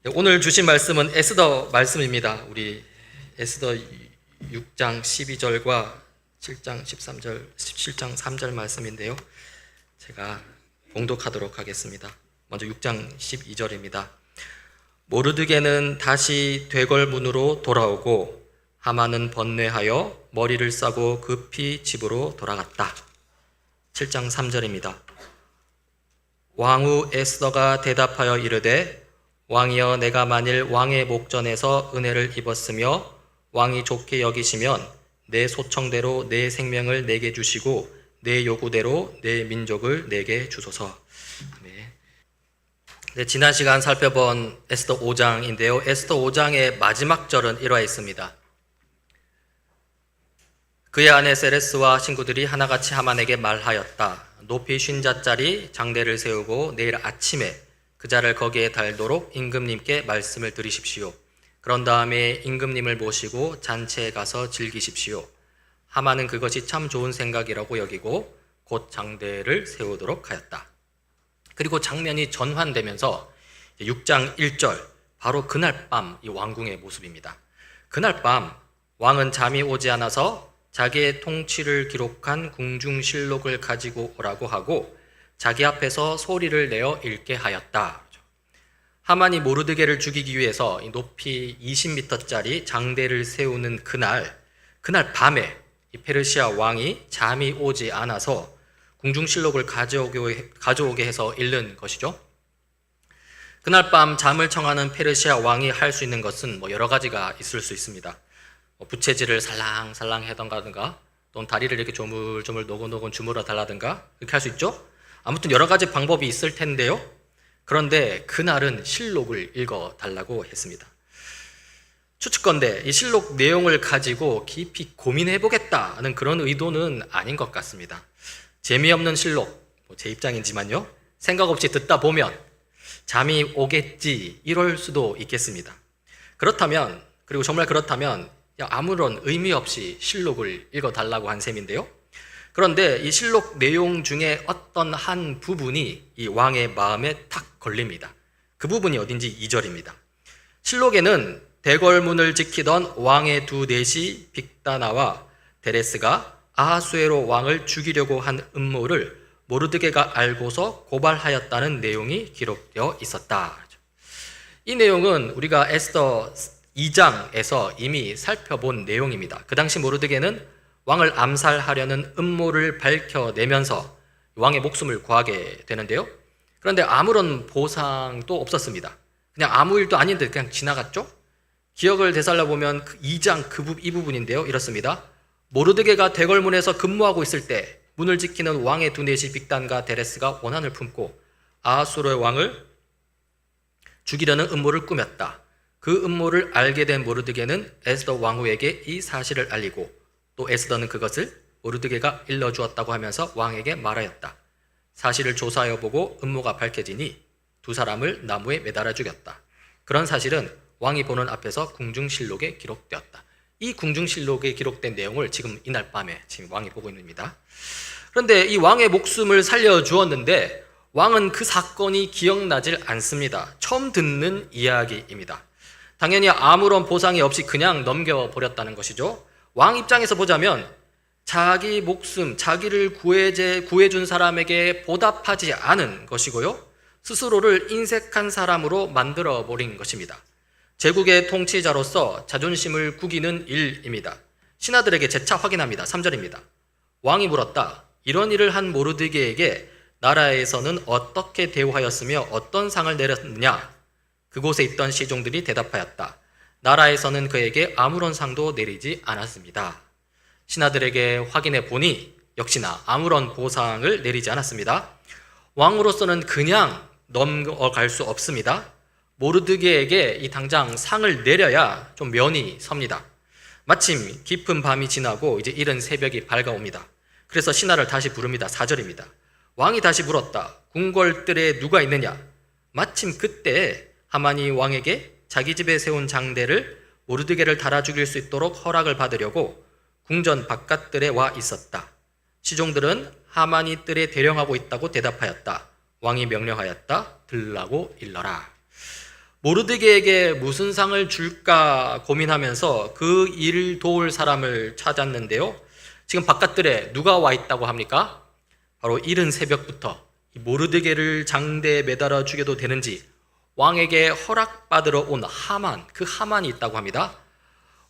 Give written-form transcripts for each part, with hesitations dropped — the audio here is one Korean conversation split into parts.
오늘 주신 말씀은 에스더 말씀입니다. 우리 에스더 6장 12절과 7장 13절, 17장 3절 말씀인데요. 제가 봉독하도록 하겠습니다. 먼저 6장 12절입니다. 모르드게는 다시 되걸문으로 돌아오고 하만은 번뇌하여 머리를 싸고 급히 집으로 돌아갔다. 7장 3절입니다. 왕후 에스더가 대답하여 이르되 왕이여, 내가 만일 왕의 목전에서 은혜를 입었으며 왕이 좋게 여기시면 내 소청대로 내 생명을 내게 주시고 내 요구대로 내 민족을 내게 주소서. 네, 지난 시간 살펴본 에스더 5장인데요. 에스더 5장의 마지막 절은 이러하 있습니다. 그의 아내 세레스와 친구들이 하나같이 하만에게 말하였다. 높이 50자짜리 장대를 세우고 내일 아침에 그 자를 거기에 달도록 임금님께 말씀을 드리십시오. 그런 다음에 임금님을 모시고 잔치에 가서 즐기십시오. 하만은 그것이 참 좋은 생각이라고 여기고 곧 장대를 세우도록 하였다. 그리고 장면이 전환되면서 6장 1절, 바로 그날 밤 이 왕궁의 모습입니다. 그날 밤 왕은 잠이 오지 않아서 자기의 통치를 기록한 궁중실록을 가지고 오라고 하고 자기 앞에서 소리를 내어 읽게 하였다. 하만이 모르드게를 죽이기 위해서 높이 20m짜리 장대를 세우는 그날 밤에 이 페르시아 왕이 잠이 오지 않아서 궁중실록을 가져오게 해서 읽는 것이죠. 그날 밤 잠을 청하는 페르시아 왕이 할 수 있는 것은 여러 가지가 있을 수 있습니다. 부채질을 살랑살랑 하던가, 또는 다리를 이렇게 조물조물 노곤노곤 주물러 달라든가, 이렇게 할 수 있죠. 아무튼 여러 가지 방법이 있을 텐데요. 그런데 그날은 실록을 읽어 달라고 했습니다. 추측건대 이 실록 내용을 가지고 깊이 고민해 보겠다는 그런 의도는 아닌 것 같습니다. 재미없는 실록, 제 입장이지만요, 생각 없이 듣다 보면 잠이 오겠지 이럴 수도 있겠습니다. 그리고 정말 그렇다면 아무런 의미 없이 실록을 읽어 달라고 한 셈인데요. 그런데 이 실록 내용 중에 어떤 한 부분이 이 왕의 마음에 탁 걸립니다. 그 부분이 어딘지 2절입니다. 실록에는 대궐문을 지키던 왕의 두 넷이 빅다나와 데레스가 아하수에로 왕을 죽이려고 한 음모를 모르드게가 알고서 고발하였다는 내용이 기록되어 있었다. 이 내용은 우리가 에스더 2장에서 이미 살펴본 내용입니다. 그 당시 모르드게는 왕을 암살하려는 음모를 밝혀내면서 왕의 목숨을 구하게 되는데요. 그런데 아무런 보상도 없었습니다. 그냥 아무 일도 아닌데 그냥 지나갔죠. 기억을 되살려보면 2장 이 부분인데요. 이렇습니다. 모르드게가 대궐문에서 근무하고 있을 때 문을 지키는 왕의 두 넷이 빅단과 데레스가 원한을 품고 아하수르의 왕을 죽이려는 음모를 꾸몄다. 그 음모를 알게 된 모르드게는 에스더 왕후에게 이 사실을 알리고 또 에스더는 그것을 모르드게가 일러주었다고 하면서 왕에게 말하였다. 사실을 조사하여 보고 음모가 밝혀지니 두 사람을 나무에 매달아 죽였다. 그런 사실은 왕이 보는 앞에서 궁중실록에 기록되었다. 이 궁중실록에 기록된 내용을 지금 이날 밤에 지금 왕이 보고 있습니다. 그런데 이 왕의 목숨을 살려주었는데 왕은 그 사건이 기억나질 않습니다. 처음 듣는 이야기입니다. 당연히 아무런 보상이 없이 그냥 넘겨버렸다는 것이죠. 왕 입장에서 보자면 자기 목숨, 자기를 구해준 사람에게 보답하지 않은 것이고요. 스스로를 인색한 사람으로 만들어버린 것입니다. 제국의 통치자로서 자존심을 구기는 일입니다. 신하들에게 재차 확인합니다. 3절입니다. 왕이 물었다. 이런 일을 한 모르드게에게 나라에서는 어떻게 대우하였으며 어떤 상을 내렸느냐? 그곳에 있던 시종들이 대답하였다. 나라에서는 그에게 아무런 상도 내리지 않았습니다. 신하들에게 확인해 보니 역시나 아무런 보상을 내리지 않았습니다. 왕으로서는 그냥 넘어갈 수 없습니다. 모르드게에게 이 당장 상을 내려야 좀 면이 섭니다. 마침 깊은 밤이 지나고 이제 이른 새벽이 밝아옵니다. 그래서 신하를 다시 부릅니다. 4절입니다. 왕이 다시 물었다. 궁궐들에 누가 있느냐? 마침 그때 하만이 왕에게 자기 집에 세운 장대를 모르드게를 달아 죽일 수 있도록 허락을 받으려고 궁전 바깥들에 와 있었다. 시종들은 하만이 뜰에 대령하고 있다고 대답하였다. 왕이 명령하였다. 들라고 일러라. 모르드게에게 무슨 상을 줄까 고민하면서 그 일을 도울 사람을 찾았는데요. 지금 바깥들에 누가 와 있다고 합니까? 바로 이른 새벽부터 모르드게를 장대에 매달아 죽여도 되는지 왕에게 허락받으러 온 하만, 그 하만이 있다고 합니다.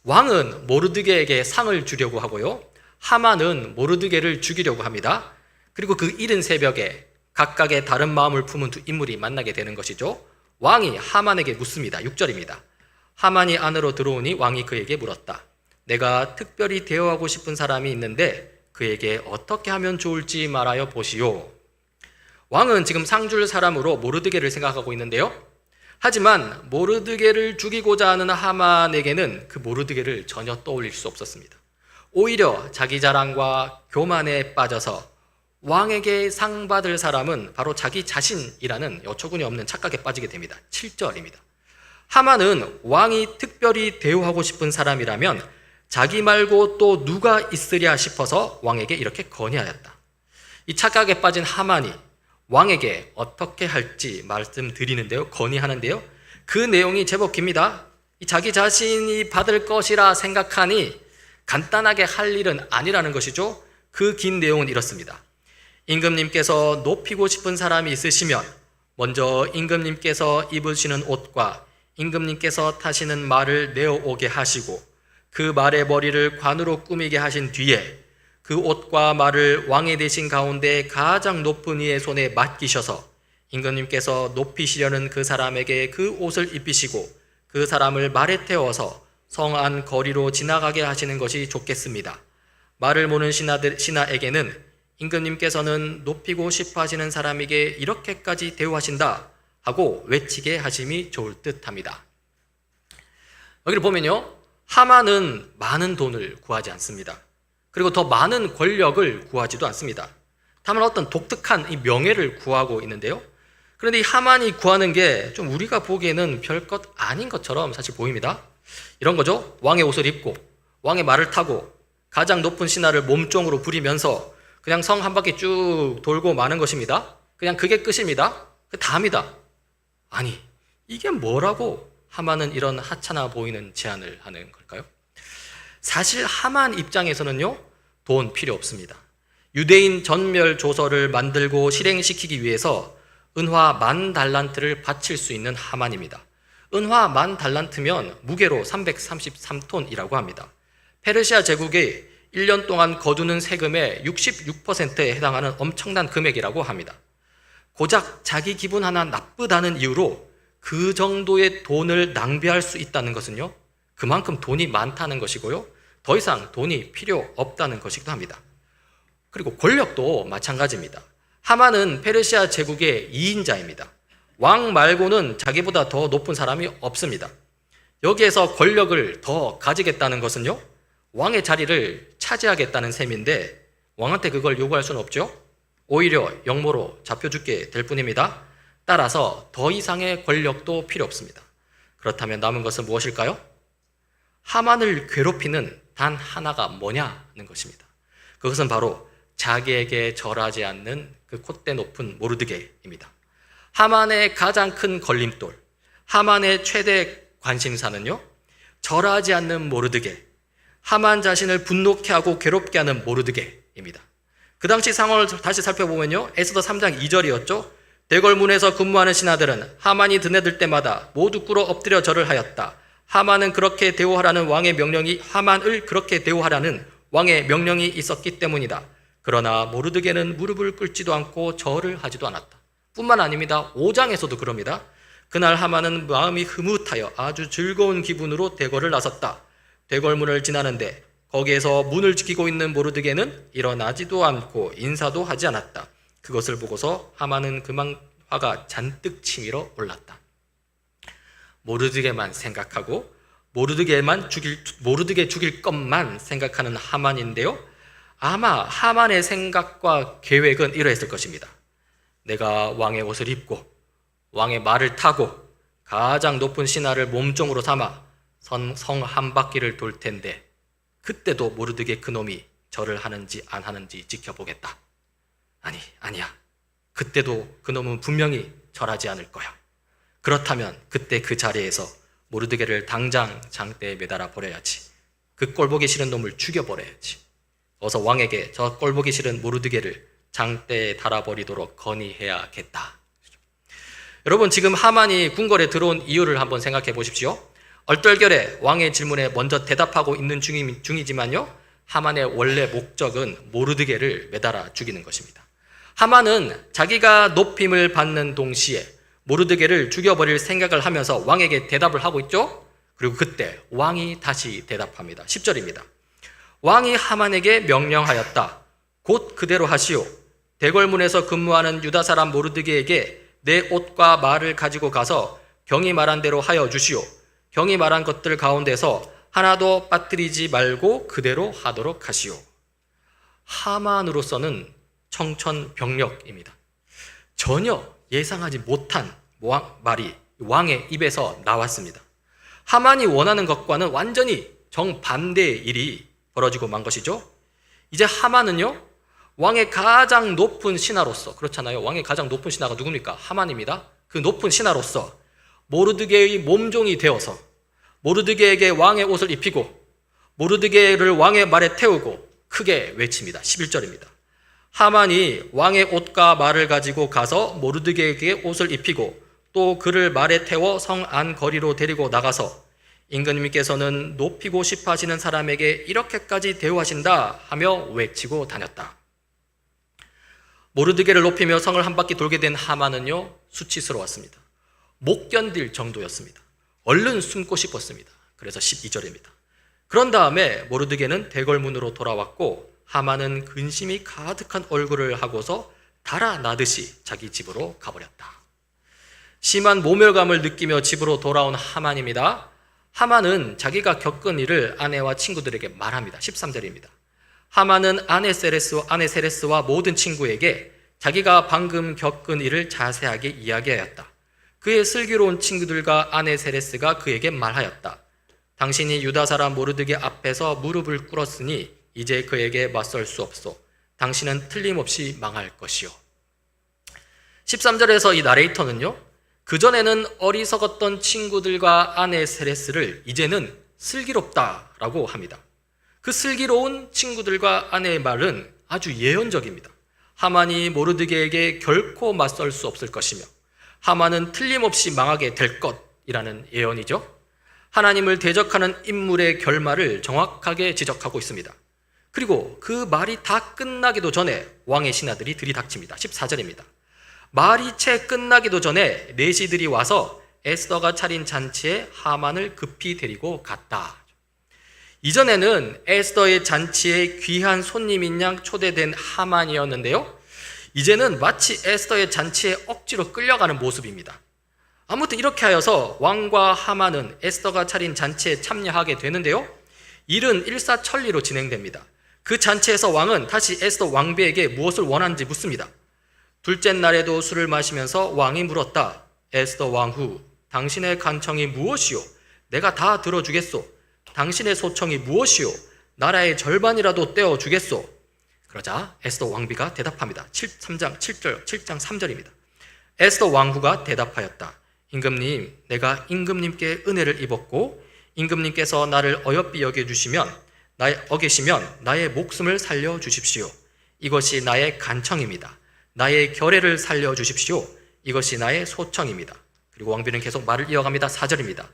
왕은 모르드게에게 상을 주려고 하고요. 하만은 모르드게를 죽이려고 합니다. 그리고 그 이른 새벽에 각각의 다른 마음을 품은 두 인물이 만나게 되는 것이죠. 왕이 하만에게 묻습니다. 6절입니다. 하만이 안으로 들어오니 왕이 그에게 물었다. 내가 특별히 대우하고 싶은 사람이 있는데 그에게 어떻게 하면 좋을지 말하여 보시오. 왕은 지금 상 줄 사람으로 모르드게를 생각하고 있는데요. 하지만 모르드게를 죽이고자 하는 하만에게는 그 모르드게를 전혀 떠올릴 수 없었습니다. 오히려 자기 자랑과 교만에 빠져서 왕에게 상 받을 사람은 바로 자기 자신이라는 어처구니 없는 착각에 빠지게 됩니다. 7절입니다. 하만은 왕이 특별히 대우하고 싶은 사람이라면 자기 말고 또 누가 있으랴 싶어서 왕에게 이렇게 건의하였다. 이 착각에 빠진 하만이 왕에게 어떻게 할지 말씀드리는데요. 건의하는데요. 그 내용이 제법 깁니다. 자기 자신이 받을 것이라 생각하니 간단하게 할 일은 아니라는 것이죠. 그 긴 내용은 이렇습니다. 임금님께서 높이고 싶은 사람이 있으시면 먼저 임금님께서 입으시는 옷과 임금님께서 타시는 말을 내어오게 하시고 그 말의 머리를 관으로 꾸미게 하신 뒤에 그 옷과 말을 왕의 대신 가운데 가장 높은 이의 손에 맡기셔서 임금님께서 높이시려는 그 사람에게 그 옷을 입히시고 그 사람을 말에 태워서 성 안 거리로 지나가게 하시는 것이 좋겠습니다. 말을 모는 신하에게는 임금님께서는 높이고 싶어 하시는 사람에게 이렇게까지 대우하신다 하고 외치게 하심이 좋을 듯 합니다. 여기를 보면요. 하만은 많은 돈을 구하지 않습니다. 그리고 더 많은 권력을 구하지도 않습니다. 다만 어떤 독특한 이 명예를 구하고 있는데요. 그런데 이 하만이 구하는 게 좀 우리가 보기에는 별것 아닌 것처럼 사실 보입니다. 이런 거죠. 왕의 옷을 입고 왕의 말을 타고 가장 높은 신하를 몸종으로 부리면서 그냥 성 한 바퀴 쭉 돌고 마는 것입니다. 그냥 그게 끝입니다. 다입니다. 아니, 이게 뭐라고 하만은 이런 하찮아 보이는 제안을 하는 걸까요? 사실 하만 입장에서는요, 돈 필요 없습니다. 유대인 전멸 조서를 만들고 실행시키기 위해서 은화 10,000달란트를 바칠 수 있는 하만입니다. 은화 10,000달란트면 무게로 333톤이라고 합니다. 페르시아 제국의 1년 동안 거두는 세금의 66%에 해당하는 엄청난 금액이라고 합니다. 고작 자기 기분 하나 나쁘다는 이유로 그 정도의 돈을 낭비할 수 있다는 것은요, 그만큼 돈이 많다는 것이고요, 더 이상 돈이 필요 없다는 것이기도 합니다. 그리고 권력도 마찬가지입니다. 하만은 페르시아 제국의 2인자입니다. 왕 말고는 자기보다 더 높은 사람이 없습니다. 여기에서 권력을 더 가지겠다는 것은요, 왕의 자리를 차지하겠다는 셈인데 왕한테 그걸 요구할 수는 없죠. 오히려 역모로 잡혀 죽게 될 뿐입니다. 따라서 더 이상의 권력도 필요 없습니다. 그렇다면 남은 것은 무엇일까요? 하만을 괴롭히는 단 하나가 뭐냐는 것입니다. 그것은 바로 자기에게 절하지 않는 그 콧대 높은 모르드게입니다. 하만의 가장 큰 걸림돌, 하만의 최대 관심사는요, 절하지 않는 모르드게, 하만 자신을 분노케 하고 괴롭게 하는 모르드게입니다. 그 당시 상황을 다시 살펴보면요, 에스더 3장 2절이었죠. 대궐문에서 근무하는 신하들은 하만이 드나들 때마다 모두 꿇어 엎드려 절을 하였다. 하만을 그렇게 대우하라는 왕의 명령이 있었기 때문이다. 그러나 모르드게는 무릎을 꿇지도 않고 절을 하지도 않았다. 뿐만 아닙니다. 5장에서도 그럽니다. 그날 하만은 마음이 흐뭇하여 아주 즐거운 기분으로 대궐을 나섰다. 대궐문을 지나는데 거기에서 문을 지키고 있는 모르드게는 일어나지도 않고 인사도 하지 않았다. 그것을 보고서 하만은 그만 화가 잔뜩 치밀어 올랐다. 모르드게만 생각하고 모르드게 죽일 것만 생각하는 하만인데요. 아마 하만의 생각과 계획은 이러했을 것입니다. 내가 왕의 옷을 입고 왕의 말을 타고 가장 높은 신하를 몸종으로 삼아 성 한 바퀴를 돌 텐데 그때도 모르드게 그놈이 절을 하는지 안 하는지 지켜보겠다. 아니야. 그때도 그놈은 분명히 절하지 않을 거야. 그렇다면 그때 그 자리에서 모르드게를 당장 장대에 매달아 버려야지. 그 꼴보기 싫은 놈을 죽여버려야지. 어서 왕에게 저 꼴보기 싫은 모르드게를 장대에 달아버리도록 건의해야겠다. 여러분, 지금 하만이 궁궐에 들어온 이유를 한번 생각해 보십시오. 얼떨결에 왕의 질문에 먼저 대답하고 있는 중이지만요, 하만의 원래 목적은 모르드게를 매달아 죽이는 것입니다. 하만은 자기가 높임을 받는 동시에 모르드게를 죽여버릴 생각을 하면서 왕에게 대답을 하고 있죠. 그리고 그때 왕이 다시 대답합니다. 10절입니다. 왕이 하만에게 명령하였다. 곧 그대로 하시오. 대궐문에서 근무하는 유다 사람 모르드게에게 내 옷과 말을 가지고 가서 경이 말한 대로 하여 주시오. 경이 말한 것들 가운데서 하나도 빠뜨리지 말고 그대로 하도록 하시오. 하만으로서는 청천벽력입니다. 전혀 예상하지 못한 말이 왕의 입에서 나왔습니다. 하만이 원하는 것과는 완전히 정반대의 일이 벌어지고 만 것이죠. 이제 하만은요, 왕의 가장 높은 신하로서, 그렇잖아요. 왕의 가장 높은 신하가 누굽니까? 하만입니다. 그 높은 신하로서 모르드게의 몸종이 되어서 모르드게에게 왕의 옷을 입히고 모르드게를 왕의 말에 태우고 크게 외칩니다. 11절입니다. 하만이 왕의 옷과 말을 가지고 가서 모르드게에게 옷을 입히고 또 그를 말에 태워 성 안 거리로 데리고 나가서 임금님께서는 높이고 싶어 하시는 사람에게 이렇게까지 대우하신다 하며 외치고 다녔다. 모르드게를 높이며 성을 한 바퀴 돌게 된 하만은요, 수치스러웠습니다. 못 견딜 정도였습니다. 얼른 숨고 싶었습니다. 그래서 12절입니다. 그런 다음에 모르드게는 대궐문으로 돌아왔고 하만은 근심이 가득한 얼굴을 하고서 달아나듯이 자기 집으로 가버렸다. 심한 모멸감을 느끼며 집으로 돌아온 하만입니다. 하만은 자기가 겪은 일을 아내와 친구들에게 말합니다. 13절입니다. 하만은 아내 세레스와 모든 친구에게 자기가 방금 겪은 일을 자세하게 이야기하였다. 그의 슬기로운 친구들과 아내 세레스가 그에게 말하였다. 당신이 유다 사람 모르드게 앞에서 무릎을 꿇었으니 이제 그에게 맞설 수 없소. 당신은 틀림없이 망할 것이요. 13절에서 이 나레이터는요, 그전에는 어리석었던 친구들과 아내 세레스를 이제는 슬기롭다라고 합니다. 그 슬기로운 친구들과 아내의 말은 아주 예언적입니다. 하만이 모르드게에게 결코 맞설 수 없을 것이며 하만은 틀림없이 망하게 될 것이라는 예언이죠. 하나님을 대적하는 인물의 결말을 정확하게 지적하고 있습니다. 그리고 그 말이 다 끝나기도 전에 왕의 신하들이 들이닥칩니다. 14절입니다. 말이 채 끝나기도 전에 내시들이 와서 에스더가 차린 잔치에 하만을 급히 데리고 갔다. 이전에는 에스더의 잔치에 귀한 손님인 양 초대된 하만이었는데요, 이제는 마치 에스더의 잔치에 억지로 끌려가는 모습입니다. 아무튼 이렇게 하여서 왕과 하만은 에스더가 차린 잔치에 참여하게 되는데요, 일은 일사천리로 진행됩니다. 그 잔치에서 왕은 다시 에스더 왕비에게 무엇을 원하는지 묻습니다. 둘째 날에도 술을 마시면서 왕이 물었다. 에스더 왕후, 당신의 간청이 무엇이요? 내가 다 들어주겠소. 당신의 소청이 무엇이요? 나라의 절반이라도 떼어주겠소. 그러자 에스더 왕비가 대답합니다. 7장 3절입니다. 에스더 왕후가 대답하였다. 임금님, 내가 임금님께 은혜를 입었고 임금님께서 나를 어여삐 여겨주시면 어기시면 나의 목숨을 살려주십시오. 이것이 나의 간청입니다. 나의 결례를 살려주십시오. 이것이 나의 소청입니다. 그리고 왕비는 계속 말을 이어갑니다. 4절입니다.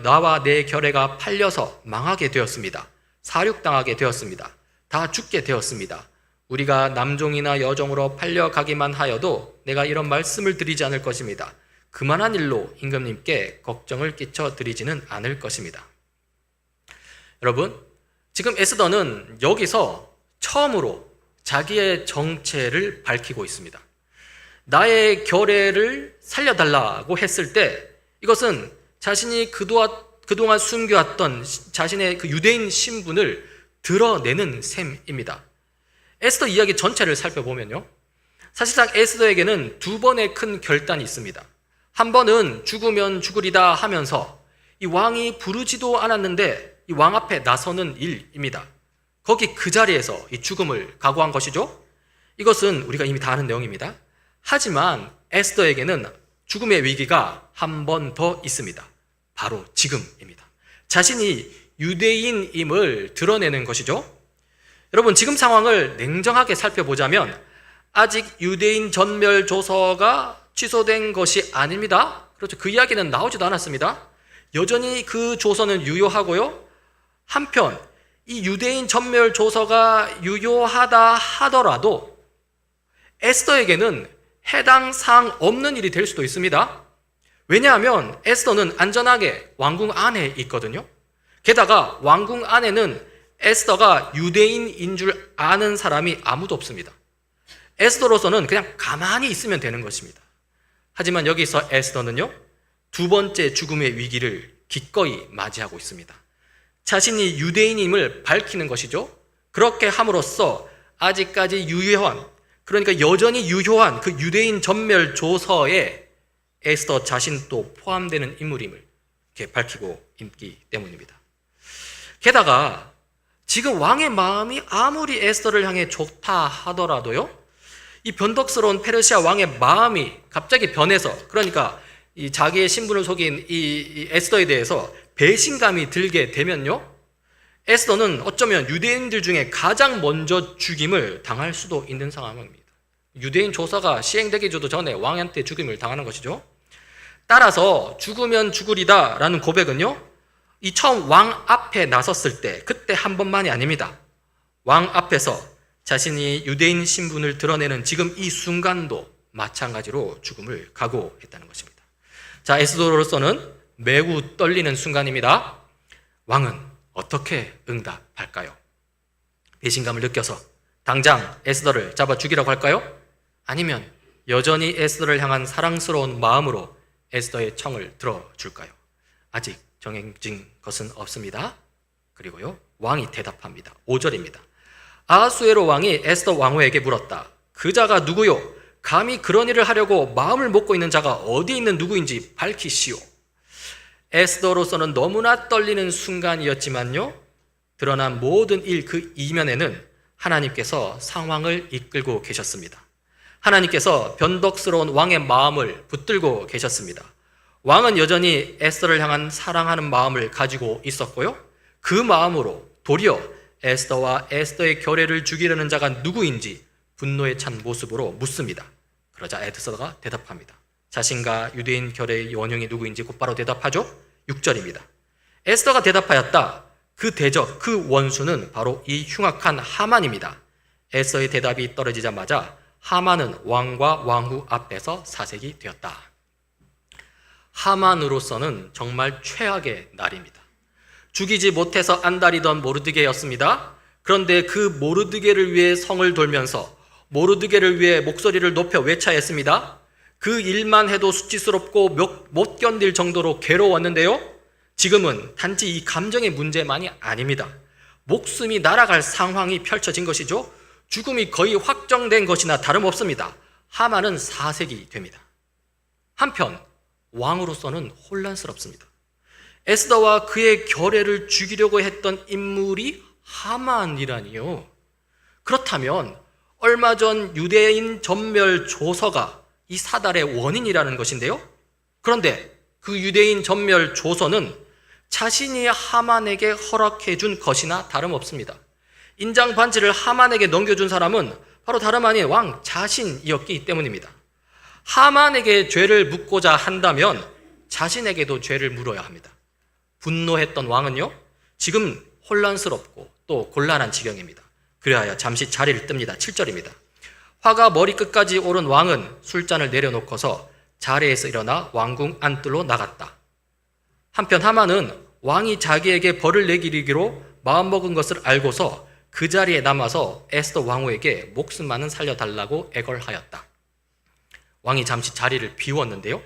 나와 내 결례가 팔려서 망하게 되었습니다. 사륙당하게 되었습니다. 다 죽게 되었습니다. 우리가 남종이나 여종으로 팔려가기만 하여도 내가 이런 말씀을 드리지 않을 것입니다. 그만한 일로 임금님께 걱정을 끼쳐 드리지는 않을 것입니다. 여러분, 지금 에스더는 여기서 처음으로 자기의 정체를 밝히고 있습니다. 나의 결례를 살려달라고 했을 때 이것은 자신이 그동안 숨겨왔던 자신의 그 유대인 신분을 드러내는 셈입니다. 에스더 이야기 전체를 살펴보면요, 사실상 에스더에게는 두 번의 큰 결단이 있습니다. 한 번은 죽으면 죽으리다 하면서 이 왕이 부르지도 않았는데 이 왕 앞에 나서는 일입니다. 거기 그 자리에서 이 죽음을 각오한 것이죠. 이것은 우리가 이미 다 아는 내용입니다. 하지만 에스더에게는 죽음의 위기가 한 번 더 있습니다. 바로 지금입니다. 자신이 유대인임을 드러내는 것이죠. 여러분, 지금 상황을 냉정하게 살펴보자면 아직 유대인 전멸 조서가 취소된 것이 아닙니다. 그렇죠. 그 이야기는 나오지도 않았습니다. 여전히 그 조서는 유효하고요. 한편 이 유대인 전멸 조서가 유효하다 하더라도 에스더에게는 해당 사항 없는 일이 될 수도 있습니다. 왜냐하면 에스더는 안전하게 왕궁 안에 있거든요. 게다가 왕궁 안에는 에스더가 유대인인 줄 아는 사람이 아무도 없습니다. 에스더로서는 그냥 가만히 있으면 되는 것입니다. 하지만 여기서 에스더는요, 두 번째 죽음의 위기를 기꺼이 맞이하고 있습니다. 자신이 유대인임을 밝히는 것이죠. 그렇게 함으로써 아직까지 유효한, 그러니까 여전히 유효한 그 유대인 전멸 조서에 에스더 자신도 포함되는 인물임을 이렇게 밝히고 있기 때문입니다. 게다가 지금 왕의 마음이 아무리 에스더를 향해 좋다 하더라도요, 이 변덕스러운 페르시아 왕의 마음이 갑자기 변해서, 그러니까 이 자기의 신분을 속인 이 에스더에 대해서 배신감이 들게 되면요, 에스더는 어쩌면 유대인들 중에 가장 먼저 죽임을 당할 수도 있는 상황입니다. 유대인 조서가 시행되기도 전에 왕한테 죽임을 당하는 것이죠. 따라서 죽으면 죽으리다 라는 고백은요, 이 처음 왕 앞에 나섰을 때, 그때 한 번만이 아닙니다. 왕 앞에서 자신이 유대인 신분을 드러내는 지금 이 순간도 마찬가지로 죽음을 각오했다는 것입니다. 자, 에스더로서는 매우 떨리는 순간입니다. 왕은 어떻게 응답할까요? 배신감을 느껴서 당장 에스더를 잡아 죽이라고 할까요? 아니면 여전히 에스더를 향한 사랑스러운 마음으로 에스더의 청을 들어줄까요? 아직 정해진 것은 없습니다. 그리고요, 왕이 대답합니다. 5절입니다. 아하수에로 왕이 에스더 왕후에게 물었다. 그 자가 누구요? 감히 그런 일을 하려고 마음을 먹고 있는 자가 어디 있는 누구인지 밝히시오. 에스더로서는 너무나 떨리는 순간이었지만요, 드러난 모든 일 그 이면에는 하나님께서 상황을 이끌고 계셨습니다. 하나님께서 변덕스러운 왕의 마음을 붙들고 계셨습니다. 왕은 여전히 에스더를 향한 사랑하는 마음을 가지고 있었고요, 그 마음으로 도리어 에스더와 에스더의 결례를 죽이려는 자가 누구인지 분노에 찬 모습으로 묻습니다. 그러자 에스더가 대답합니다. 자신과 유대인 결례의 원흉이 누구인지 곧바로 대답하죠. 6절입니다. 에스더가 대답하였다. 그 대적, 그 원수는 바로 이 흉악한 하만입니다. 에스더의 대답이 떨어지자마자 하만은 왕과 왕후 앞에서 사색이 되었다. 하만으로서는 정말 최악의 날입니다. 죽이지 못해서 안달이던 모르드게였습니다. 그런데 그 모르드게를 위해 성을 돌면서 모르드게를 위해 목소리를 높여 외쳐야 했습니다. 그 일만 해도 수치스럽고 못 견딜 정도로 괴로웠는데요, 지금은 단지 이 감정의 문제만이 아닙니다. 목숨이 날아갈 상황이 펼쳐진 것이죠. 죽음이 거의 확정된 것이나 다름없습니다. 하만은 사색이 됩니다. 한편 왕으로서는 혼란스럽습니다. 에스더와 그의 결례를 죽이려고 했던 인물이 하만이라니요. 그렇다면 얼마 전 유대인 전멸 조서가 이 사달의 원인이라는 것인데요, 그런데 그 유대인 전멸 조서는 자신이 하만에게 허락해 준 것이나 다름없습니다. 인장 반지를 하만에게 넘겨준 사람은 바로 다름 아닌 왕 자신이었기 때문입니다. 하만에게 죄를 묻고자 한다면 자신에게도 죄를 물어야 합니다. 분노했던 왕은요, 지금 혼란스럽고 또 곤란한 지경입니다. 그래야 잠시 자리를 뜹니다. 7절입니다. 화가 머리끝까지 오른 왕은 술잔을 내려놓고서 자리에서 일어나 왕궁 안뜰로 나갔다. 한편 하만은 왕이 자기에게 벌을 내리기로 마음먹은 것을 알고서 그 자리에 남아서 에스더 왕후에게 목숨만은 살려달라고 애걸하였다. 왕이 잠시 자리를 비웠는데요,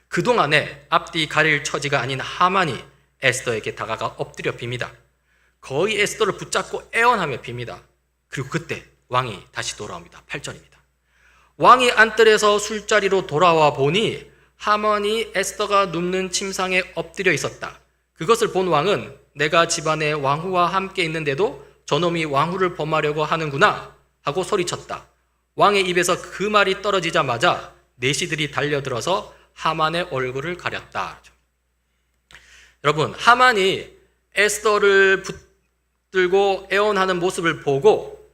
그동안에 앞뒤 가릴 처지가 아닌 하만이 에스더에게 다가가 엎드려 빕니다. 거의 에스더를 붙잡고 애원하며 빕니다. 그리고 그때 왕이 다시 돌아옵니다. 8절입니다. 왕이 안뜰에서 술자리로 돌아와 보니 하만이 에스더가 눕는 침상에 엎드려 있었다. 그것을 본 왕은 내가 집안에 왕후와 함께 있는데도 저놈이 왕후를 범하려고 하는구나 하고 소리쳤다. 왕의 입에서 그 말이 떨어지자마자 내시들이 달려들어서 하만의 얼굴을 가렸다. 여러분, 하만이 에스더를 붙들고 애원하는 모습을 보고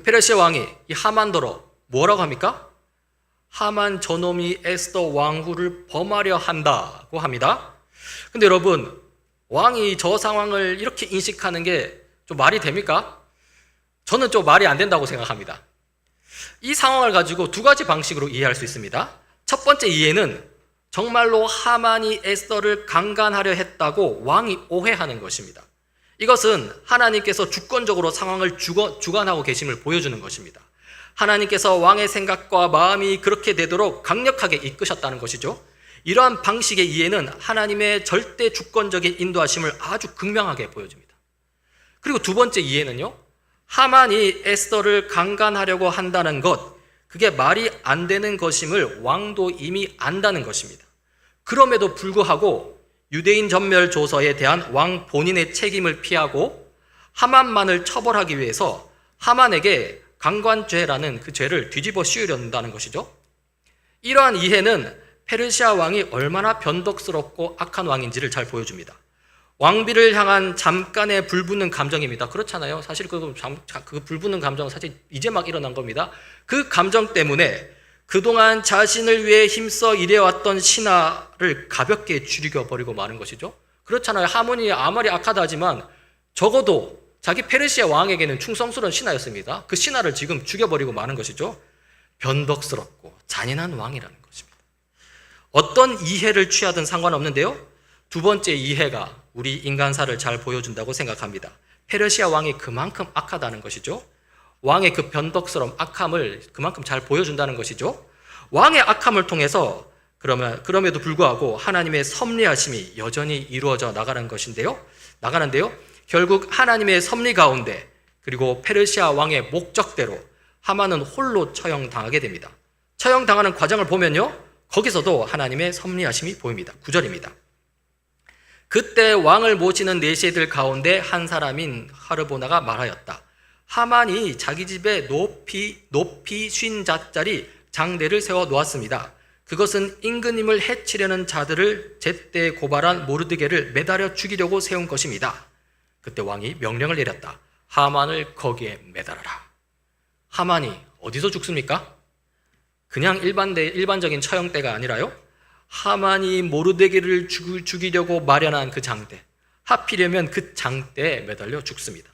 페르시아 왕이 이 하만더러 뭐라고 합니까? 하만 저놈이 에스더 왕후를 범하려 한다고 합니다. 근데 여러분, 왕이 저 상황을 이렇게 인식하는 게 좀 말이 됩니까? 저는 좀 말이 안 된다고 생각합니다. 이 상황을 가지고 두 가지 방식으로 이해할 수 있습니다. 첫 번째 이해는 정말로 하만이 에스더를 강간하려 했다고 왕이 오해하는 것입니다. 이것은 하나님께서 주권적으로 상황을 주관하고 계심을 보여주는 것입니다. 하나님께서 왕의 생각과 마음이 그렇게 되도록 강력하게 이끄셨다는 것이죠. 이러한 방식의 이해는 하나님의 절대 주권적인 인도하심을 아주 극명하게 보여줍니다. 그리고 두 번째 이해는요, 하만이 에스더를 강간하려고 한다는 것, 그게 말이 안 되는 것임을 왕도 이미 안다는 것입니다. 그럼에도 불구하고 유대인 전멸 조서에 대한 왕 본인의 책임을 피하고 하만만을 처벌하기 위해서 하만에게 강간죄라는 그 죄를 뒤집어 씌우려는 것이죠. 이러한 이해는 페르시아 왕이 얼마나 변덕스럽고 악한 왕인지를 잘 보여줍니다. 왕비를 향한 잠깐의 불붙는 감정입니다. 그렇잖아요. 사실 그 불붙는 감정은 사실 이제 막 일어난 겁니다. 그 감정 때문에 그동안 자신을 위해 힘써 일해왔던 신하를 가볍게 죽여버리고 마는 것이죠. 그렇잖아요. 하몬이 아무리 악하다 하지만 적어도 자기 페르시아 왕에게는 충성스러운 신하였습니다. 그 신하를 지금 죽여버리고 마는 것이죠. 변덕스럽고 잔인한 왕이라는 것입니다. 어떤 이해를 취하든 상관없는데요, 두 번째 이해가 우리 인간사를 잘 보여준다고 생각합니다. 페르시아 왕이 그만큼 악하다는 것이죠. 왕의 그 변덕스러운 악함을 그만큼 잘 보여준다는 것이죠. 왕의 악함을 통해서 그럼에도 불구하고 하나님의 섭리하심이 여전히 이루어져 나가는데요. 결국 하나님의 섭리 가운데 그리고 페르시아 왕의 목적대로 하만은 홀로 처형당하게 됩니다. 처형당하는 과정을 보면요, 거기서도 하나님의 섭리하심이 보입니다. 9절입니다. 그때 왕을 모시는 내시들 가운데 한 사람인 하르보나가 말하였다. 하만이 자기 집에 높이 50자짜리 장대를 세워 놓았습니다. 그것은 임금님을 해치려는 자들을 제때 고발한 모르드게를 매달려 죽이려고 세운 것입니다. 그때 왕이 명령을 내렸다. 하만을 거기에 매달아라. 하만이 어디서 죽습니까? 그냥 일반적인 처형대가 아니라요, 하만이 모르드게를 죽이려고 마련한 그 장대, 하필이면 그 장대에 매달려 죽습니다.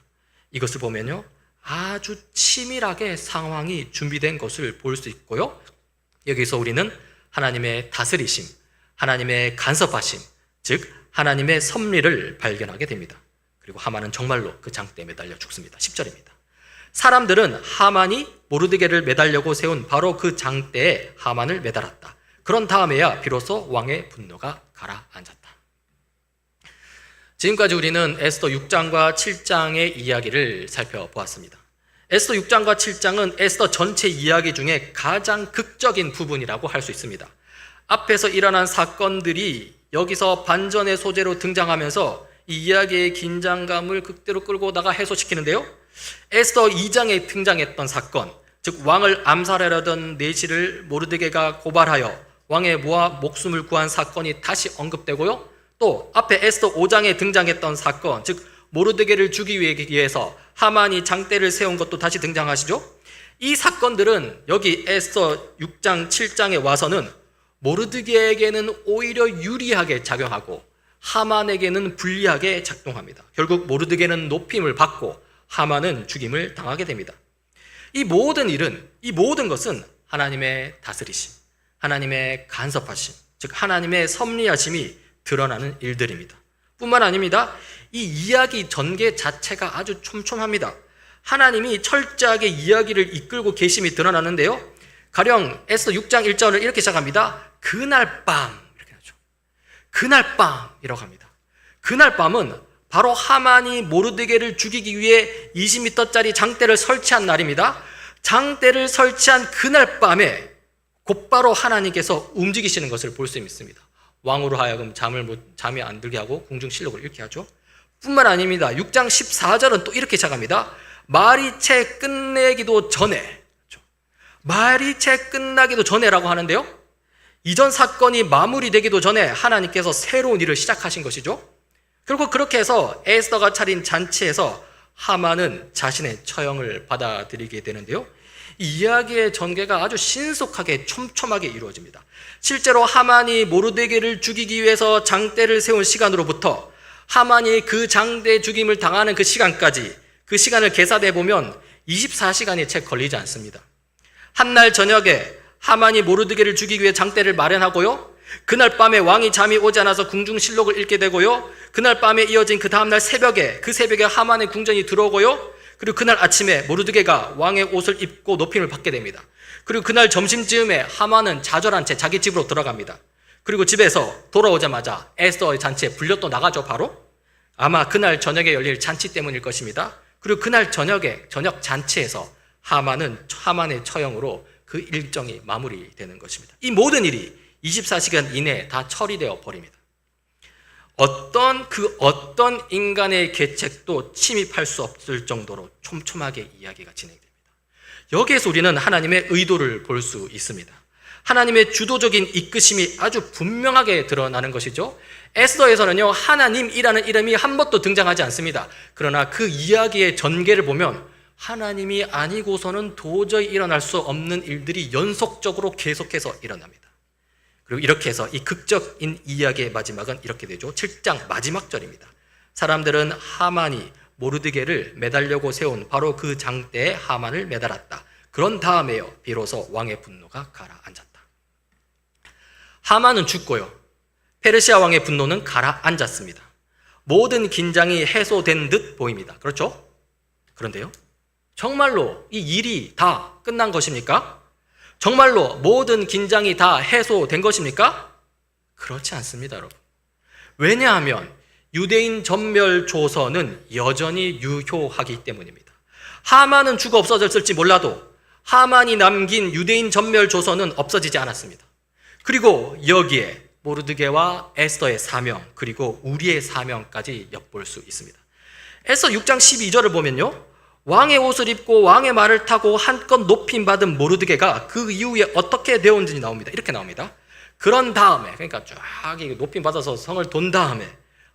이것을 보면요, 아주 치밀하게 상황이 준비된 것을 볼 수 있고요, 여기서 우리는 하나님의 다스리심, 하나님의 간섭하심, 즉 하나님의 섭리를 발견하게 됩니다. 그리고 하만은 정말로 그 장대에 매달려 죽습니다. 10절입니다. 사람들은 하만이 모르드게를 매달려고 세운 바로 그 장대에 하만을 매달았다. 그런 다음에야 비로소 왕의 분노가 가라앉았다. 지금까지 우리는 에스더 6장과 7장의 이야기를 살펴보았습니다. 에스더 6장과 7장은 에스더 전체 이야기 중에 가장 극적인 부분이라고 할 수 있습니다. 앞에서 일어난 사건들이 여기서 반전의 소재로 등장하면서 이 이야기의 긴장감을 극대로 끌고 나가 해소시키는데요, 에스더 2장에 등장했던 사건, 즉 왕을 암살하려던 내시를 모르드게가 고발하여 왕의 목숨을 구한 사건이 다시 언급되고요, 또 앞에 에스더 5장에 등장했던 사건, 즉 모르드게를 죽이기 위해서 하만이 장대를 세운 것도 다시 등장하시죠. 이 사건들은 여기 에스더 6장, 7장에 와서는 모르드게에게는 오히려 유리하게 작용하고 하만에게는 불리하게 작동합니다. 결국 모르드게는 높임을 받고 하만은 죽임을 당하게 됩니다. 이 모든 것은 하나님의 다스리심, 하나님의 간섭하심, 즉 하나님의 섭리하심이 드러나는 일들입니다. 뿐만 아닙니다. 이 이야기 전개 자체가 아주 촘촘합니다. 하나님이 철저하게 이야기를 이끌고 계심이 드러나는데요, 가령 에스더 6장 1절을 이렇게 시작합니다. 그날 밤, 이렇게 하죠. 그날 밤이라고 합니다. 그날 밤은 바로 하만이 모르드게를 죽이기 위해 20m짜리 장대를 설치한 날입니다. 장대를 설치한 그날 밤에 곧바로 하나님께서 움직이시는 것을 볼 수 있습니다. 왕으로 하여금 잠이 안 들게 하고 궁중실록을 읽게 하죠. 뿐만 아닙니다. 6장 14절은 또 이렇게 시작합니다. 말이 채 끝내기도 전에, 말이 채 끝나기도 전에라고 하는데요. 이전 사건이 마무리되기도 전에 하나님께서 새로운 일을 시작하신 것이죠. 그리고 그렇게 해서 에스더가 차린 잔치에서 하만은 자신의 처형을 받아들이게 되는데요. 이 이야기의 전개가 아주 신속하게 촘촘하게 이루어집니다. 실제로 하만이 모르드게를 죽이기 위해서 장대를 세운 시간으로부터 하만이 그 장대 죽임을 당하는 그 시간까지, 그 시간을 계산해 보면 24시간이 채 걸리지 않습니다. 한날 저녁에 하만이 모르드게를 죽이기 위해 장대를 마련하고요, 그날 밤에 왕이 잠이 오지 않아서 궁중실록을 읽게 되고요, 그날 밤에 이어진 그 다음날 새벽에, 그 새벽에 하만의 궁전이 들어오고요, 그리고 그날 아침에 모르드게가 왕의 옷을 입고 높임을 받게 됩니다. 그리고 그날 점심쯤에 하만은 좌절한 채 자기 집으로 들어갑니다. 그리고 집에서 돌아오자마자 에스더의 잔치에 불려 또 나가죠. 바로 아마 그날 저녁에 열릴 잔치 때문일 것입니다. 그리고 그날 저녁에 저녁 잔치에서 하만의 처형으로 그 일정이 마무리되는 것입니다. 이 모든 일이 24시간 이내에 다 처리되어 버립니다. 어떤 인간의 계책도 침입할 수 없을 정도로 촘촘하게 이야기가 진행됩니다. 여기에서 우리는 하나님의 의도를 볼 수 있습니다. 하나님의 주도적인 이끄심이 아주 분명하게 드러나는 것이죠. 에스더에서는요, 하나님이라는 이름이 한 번도 등장하지 않습니다. 그러나 그 이야기의 전개를 보면 하나님이 아니고서는 도저히 일어날 수 없는 일들이 연속적으로 계속해서 일어납니다. 그리고 이렇게 해서 이 극적인 이야기의 마지막은 이렇게 되죠. 7장 마지막 절입니다. 사람들은 하만이 모르드게를 매달려고 세운 바로 그 장대에 하만을 매달았다. 그런 다음에요, 비로소 왕의 분노가 가라앉았다. 하만은 죽고요, 페르시아 왕의 분노는 가라앉았습니다. 모든 긴장이 해소된 듯 보입니다. 그렇죠? 그런데요, 정말로 이 일이 다 끝난 것입니까? 정말로 모든 긴장이 다 해소된 것입니까? 그렇지 않습니다, 여러분. 왜냐하면 유대인 전멸 조서는 여전히 유효하기 때문입니다. 하만은 죽어 없어졌을지 몰라도 하만이 남긴 유대인 전멸 조서는 없어지지 않았습니다. 그리고 여기에 모르드게와 에스더의 사명, 그리고 우리의 사명까지 엿볼 수 있습니다. 에스더 6장 12절을 보면요, 왕의 옷을 입고 왕의 말을 타고 한껏 높임 받은 모르드게가 그 이후에 어떻게 되었는지 나옵니다. 이렇게 나옵니다. 그런 다음에, 그러니까 쫙 높임 받아서 성을 돈 다음에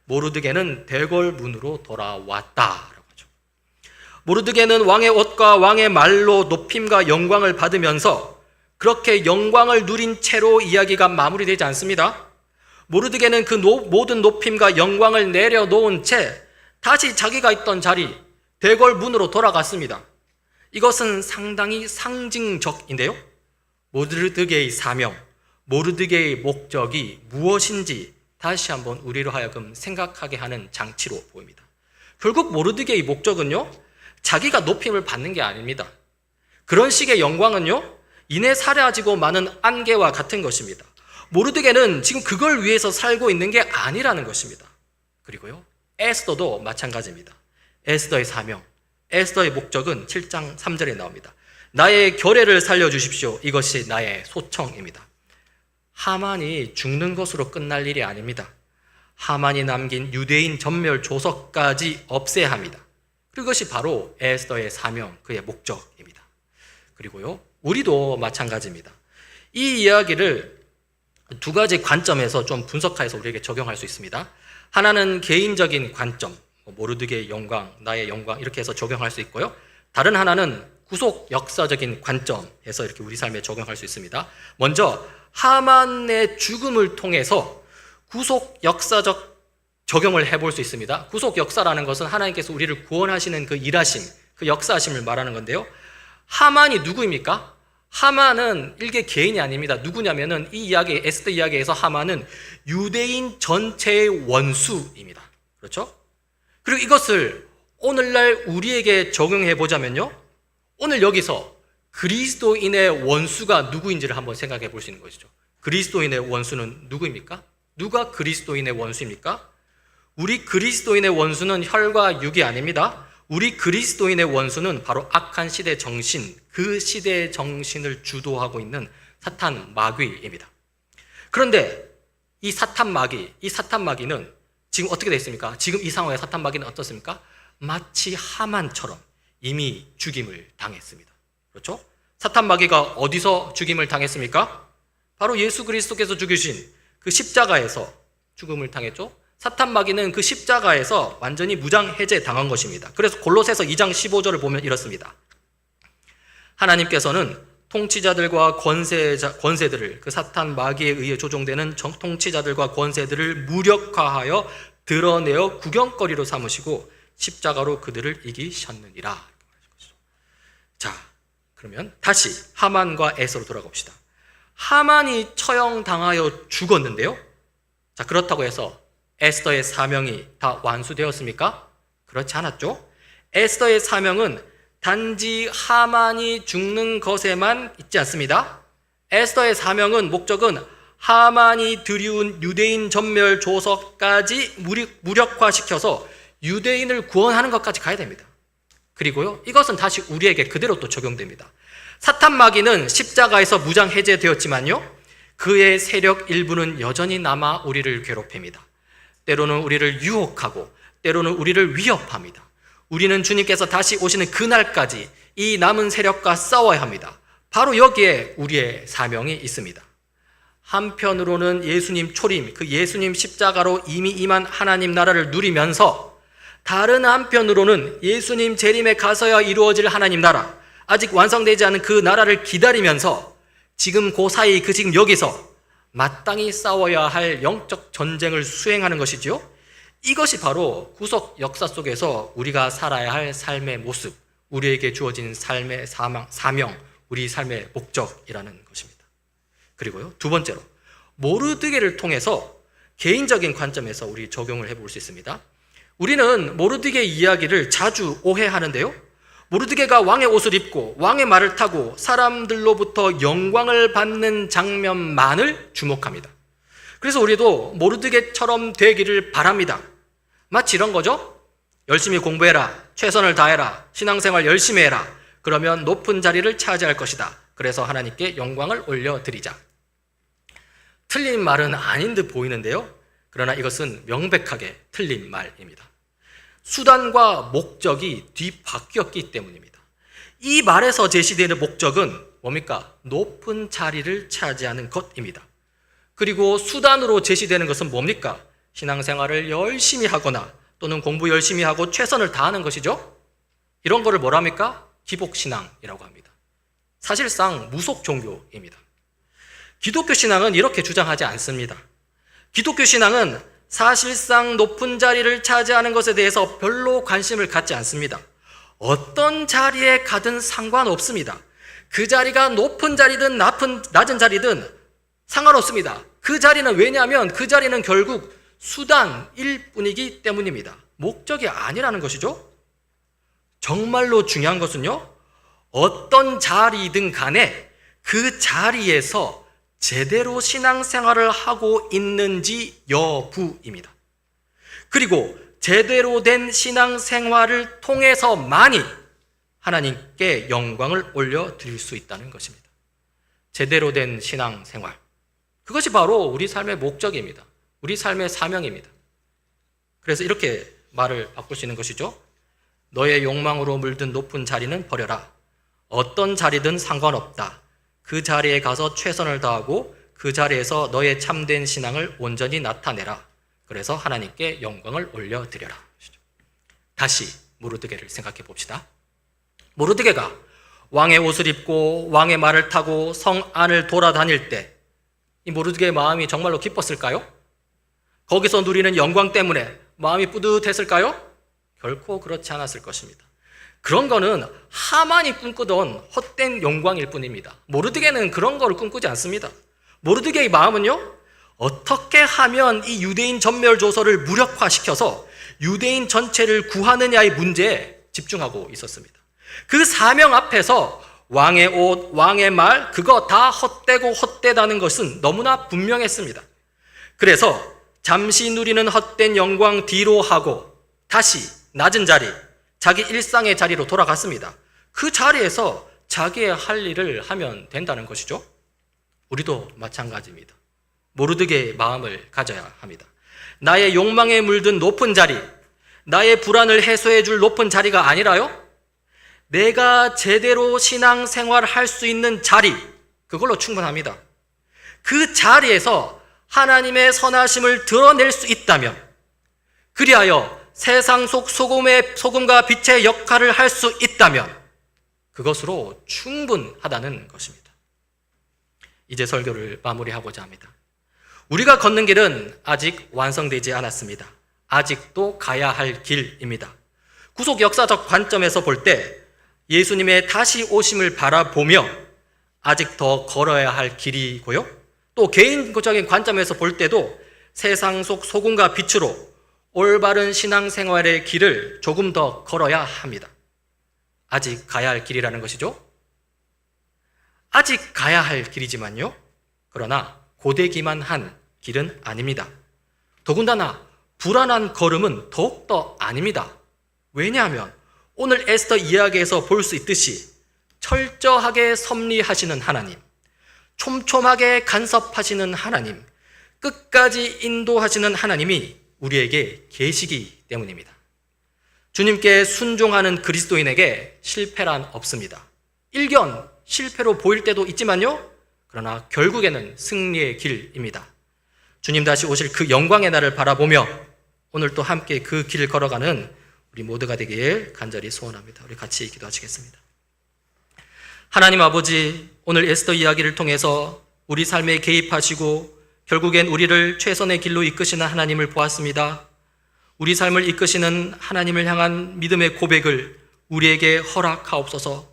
모르드게는 대궐문으로 돌아왔다라고 하죠. 모르드게는 왕의 옷과 왕의 말로 높임과 영광을 받으면서 그렇게 영광을 누린 채로 이야기가 마무리되지 않습니다. 모르드게는 그 모든 높임과 영광을 내려놓은 채 다시 자기가 있던 자리, 대궐문으로 돌아갔습니다. 이것은 상당히 상징적인데요, 모르드게의 사명, 모르드게의 목적이 무엇인지 다시 한번 우리로 하여금 생각하게 하는 장치로 보입니다. 결국 모르드게의 목적은요, 자기가 높임을 받는 게 아닙니다. 그런 식의 영광은요, 이내 사라지고 많은 안개와 같은 것입니다. 모르드게는 지금 그걸 위해서 살고 있는 게 아니라는 것입니다. 그리고요, 에스더도 마찬가지입니다. 에스더의 사명, 에스더의 목적은 7장 3절에 나옵니다. 나의 결례를 살려주십시오. 이것이 나의 소청입니다. 하만이 죽는 것으로 끝날 일이 아닙니다. 하만이 남긴 유대인 전멸 조서까지 없애야 합니다. 그것이 바로 에스더의 사명, 그의 목적입니다. 그리고요, 우리도 마찬가지입니다. 이 이야기를 두 가지 관점에서 좀 분석해서 우리에게 적용할 수 있습니다. 하나는 개인적인 관점, 모르드게의 영광, 나의 영광, 이렇게 해서 적용할 수 있고요. 다른 하나는 구속 역사적인 관점에서 이렇게 우리 삶에 적용할 수 있습니다. 먼저 하만의 죽음을 통해서 구속 역사적 적용을 해볼 수 있습니다. 구속 역사라는 것은 하나님께서 우리를 구원하시는 그 일하심, 그 역사하심을 말하는 건데요. 하만이 누구입니까? 하만은 일개 개인이 아닙니다. 누구냐면은 이 이야기, 에스더 이야기에서 하만은 유대인 전체의 원수입니다. 그렇죠? 그리고 이것을 오늘날 우리에게 적용해 보자면요, 오늘 여기서 그리스도인의 원수가 누구인지를 한번 생각해 볼 수 있는 것이죠. 그리스도인의 원수는 누구입니까? 누가 그리스도인의 원수입니까? 우리 그리스도인의 원수는 혈과 육이 아닙니다. 우리 그리스도인의 원수는 바로 악한 시대 정신, 그 시대의 정신을 주도하고 있는 사탄 마귀입니다. 그런데 이 사탄 마귀는 지금 어떻게 되어 있습니까? 지금 이 상황의 사탄 마귀는 어떻습니까? 마치 하만처럼 이미 죽임을 당했습니다. 그렇죠? 사탄 마귀가 어디서 죽임을 당했습니까? 바로 예수 그리스도께서 죽으신 그 십자가에서 죽음을 당했죠. 사탄 마귀는 그 십자가에서 완전히 무장 해제 당한 것입니다. 그래서 골로새서 2장 15절을 보면 이렇습니다. 하나님께서는 통치자들과 권세들을, 그 사탄 마귀에 의해 조종되는 통치자들과 권세들을 무력화하여 드러내어 구경거리로 삼으시고 십자가로 그들을 이기셨느니라. 자, 그러면 다시 하만과 에서로 돌아갑시다. 하만이 처형당하여 죽었는데요. 자, 그렇다고 해서 에스더의 사명이 다 완수되었습니까? 그렇지 않았죠. 에스더의 사명은 단지 하만이 죽는 것에만 있지 않습니다. 에스더의 사명은, 목적은 하만이 들이운 유대인 전멸 조서까지 무력화시켜서 유대인을 구원하는 것까지 가야 됩니다. 그리고요, 이것은 다시 우리에게 그대로 또 적용됩니다. 사탄 마귀는 십자가에서 무장 해제되었지만요, 그의 세력 일부는 여전히 남아 우리를 괴롭힙니다. 때로는 우리를 유혹하고 때로는 우리를 위협합니다. 우리는 주님께서 다시 오시는 그날까지 이 남은 세력과 싸워야 합니다. 바로 여기에 우리의 사명이 있습니다. 한편으로는 예수님 초림, 그 예수님 십자가로 이미 임한 하나님 나라를 누리면서, 다른 한편으로는 예수님 재림에 가서야 이루어질 하나님 나라, 아직 완성되지 않은 그 나라를 기다리면서 지금 그 사이, 지금 여기서 마땅히 싸워야 할 영적 전쟁을 수행하는 것이죠. 이것이 바로 구속 역사 속에서 우리가 살아야 할 삶의 모습, 우리에게 주어진 삶의 사명, 우리 삶의 목적이라는 것입니다. 그리고요, 두 번째로 모르드게를 통해서 개인적인 관점에서 우리 적용을 해볼 수 있습니다. 우리는 모르드게 이야기를 자주 오해하는데요, 모르드게가 왕의 옷을 입고 왕의 말을 타고 사람들로부터 영광을 받는 장면만을 주목합니다. 그래서 우리도 모르드게처럼 되기를 바랍니다. 마치 이런 거죠. 열심히 공부해라, 최선을 다해라, 신앙생활 열심히 해라, 그러면 높은 자리를 차지할 것이다. 그래서 하나님께 영광을 올려드리자. 틀린 말은 아닌 듯 보이는데요, 그러나 이것은 명백하게 틀린 말입니다. 수단과 목적이 뒤바뀌었기 때문입니다. 이 말에서 제시되는 목적은 뭡니까? 높은 자리를 차지하는 것입니다. 그리고 수단으로 제시되는 것은 뭡니까? 신앙생활을 열심히 하거나 또는 공부 열심히 하고 최선을 다하는 것이죠. 이런 거를 뭐라 합니까? 기복신앙이라고 합니다. 사실상 무속 종교입니다. 기독교 신앙은 이렇게 주장하지 않습니다. 기독교 신앙은 사실상 높은 자리를 차지하는 것에 대해서 별로 관심을 갖지 않습니다. 어떤 자리에 가든 상관없습니다. 그 자리가 높은 자리든 낮은 자리든 상관없습니다. 그 자리는, 왜냐하면 그 자리는 결국 수단일 뿐이기 때문입니다. 목적이 아니라는 것이죠. 정말로 중요한 것은요, 어떤 자리든 간에 그 자리에서 제대로 신앙생활을 하고 있는지 여부입니다. 그리고 제대로 된 신앙생활을 통해서만이 하나님께 영광을 올려드릴 수 있다는 것입니다. 제대로 된 신앙생활, 그것이 바로 우리 삶의 목적입니다. 우리 삶의 사명입니다. 그래서 이렇게 말을 바꿀 수 있는 것이죠. 너의 욕망으로 물든 높은 자리는 버려라. 어떤 자리든 상관없다. 그 자리에 가서 최선을 다하고 그 자리에서 너의 참된 신앙을 온전히 나타내라. 그래서 하나님께 영광을 올려드려라. 다시 모르드게를 생각해 봅시다. 모르드게가 왕의 옷을 입고 왕의 말을 타고 성 안을 돌아다닐 때 이 모르드게의 마음이 정말로 기뻤을까요? 거기서 누리는 영광 때문에 마음이 뿌듯했을까요? 결코 그렇지 않았을 것입니다. 그런 거는 하만이 꿈꾸던 헛된 영광일 뿐입니다. 모르드게는 그런 거를 꿈꾸지 않습니다. 모르드게의 마음은요, 어떻게 하면 이 유대인 전멸 조서를 무력화시켜서 유대인 전체를 구하느냐의 문제에 집중하고 있었습니다. 그 사명 앞에서 왕의 옷, 왕의 말, 그거 다 헛되고 헛되다는 것은 너무나 분명했습니다. 그래서 잠시 누리는 헛된 영광 뒤로 하고 다시 낮은 자리, 자기 일상의 자리로 돌아갔습니다. 그 자리에서 자기의 할 일을 하면 된다는 것이죠. 우리도 마찬가지입니다. 모르드게의 마음을 가져야 합니다. 나의 욕망에 물든 높은 자리, 나의 불안을 해소해 줄 높은 자리가 아니라요, 내가 제대로 신앙생활을 할 수 있는 자리, 그걸로 충분합니다. 그 자리에서 하나님의 선하심을 드러낼 수 있다면, 그리하여 세상 속 소금과 빛의 역할을 할 수 있다면 그것으로 충분하다는 것입니다. 이제 설교를 마무리하고자 합니다. 우리가 걷는 길은 아직 완성되지 않았습니다. 아직도 가야 할 길입니다. 구속 역사적 관점에서 볼 때 예수님의 다시 오심을 바라보며 아직 더 걸어야 할 길이고요. 또 개인적인 관점에서 볼 때도 세상 속 소금과 빛으로 올바른 신앙생활의 길을 조금 더 걸어야 합니다. 아직 가야 할 길이라는 것이죠. 아직 가야 할 길이지만요. 그러나 고되기만 한 길은 아닙니다. 더군다나 불안한 걸음은 더욱더 아닙니다. 왜냐하면 오늘 에스더 이야기에서 볼 수 있듯이 철저하게 섭리하시는 하나님, 촘촘하게 간섭하시는 하나님, 끝까지 인도하시는 하나님이 우리에게 계시기 때문입니다. 주님께 순종하는 그리스도인에게 실패란 없습니다. 일견 실패로 보일 때도 있지만요. 그러나 결국에는 승리의 길입니다. 주님 다시 오실 그 영광의 날을 바라보며 오늘 또 함께 그 길을 걸어가는 우리 모두가 되길 간절히 소원합니다. 우리 같이 기도하시겠습니다. 하나님 아버지, 오늘 에스더 이야기를 통해서 우리 삶에 개입하시고 결국엔 우리를 최선의 길로 이끄시는 하나님을 보았습니다. 우리 삶을 이끄시는 하나님을 향한 믿음의 고백을 우리에게 허락하옵소서.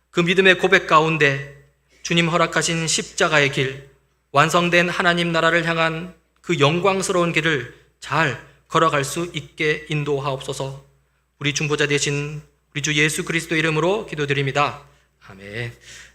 그 믿음의 고백 가운데 주님 허락하신 십자가의 길, 완성된 하나님 나라를 향한 그 영광스러운 길을 잘 걸어갈 수 있게 인도하옵소서. 우리 중보자 되신 우리 주 예수 그리스도 이름으로 기도드립니다. 아멘.